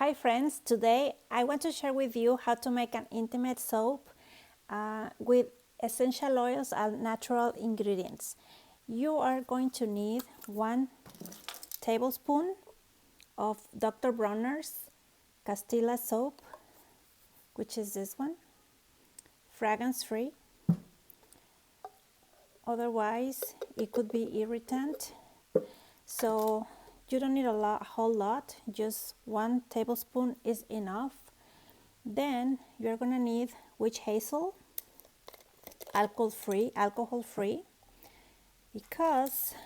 Hi friends, today I want to share with you how to make an intimate soap with essential oils and natural ingredients. You are going to need 1 tablespoon of Dr. Bronner's Castilla soap, which is this one, fragrance free. Otherwise it could be irritant, so you don't need a whole lot, just 1 tablespoon is enough. Then you're gonna need witch hazel, alcohol free, because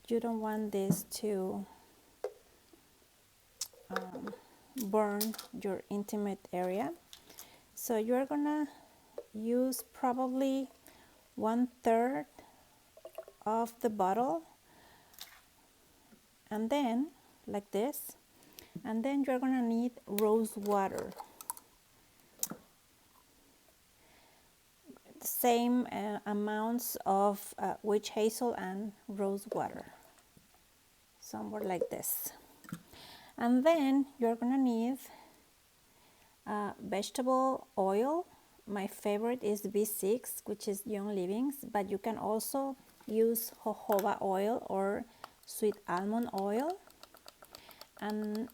you don't want this to burn your intimate area. So you're gonna use probably 1/3 of the bottle, and then like this, and then you're gonna need rose water. Same amounts of witch hazel and rose water, somewhere like this. And then you're gonna need vegetable oil. My favorite is B6, which is Young Living's, but you can also use jojoba oil or sweet almond oil. And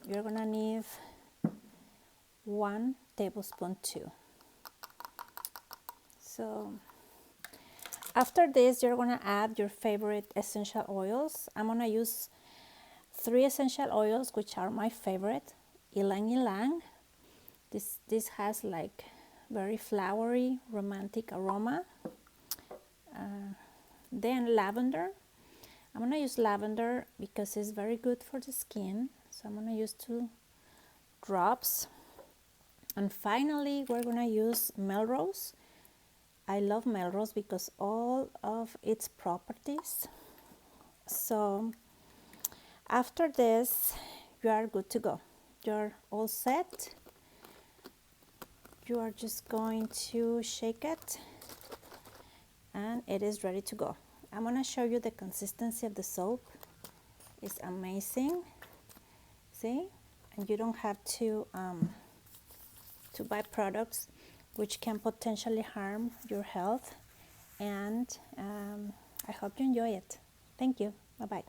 you're gonna need 1 tablespoon too. So after this, you're gonna add your favorite essential oils. I'm gonna use 3 essential oils, which are my favorite. Ylang Ylang. This has like very flowery, romantic aroma. Then lavender. I'm gonna use lavender because it's very good for the skin. So I'm gonna use 2 drops. And finally, we're gonna use Melrose. I love Melrose because all of its properties. So after this, you are good to go. You're all set. You are just going to shake it and it is ready to go. I'm gonna show you the consistency of the soap. It's amazing. See? And you don't have to buy products which can potentially harm your health. And I hope you enjoy it. Thank you. Bye-bye.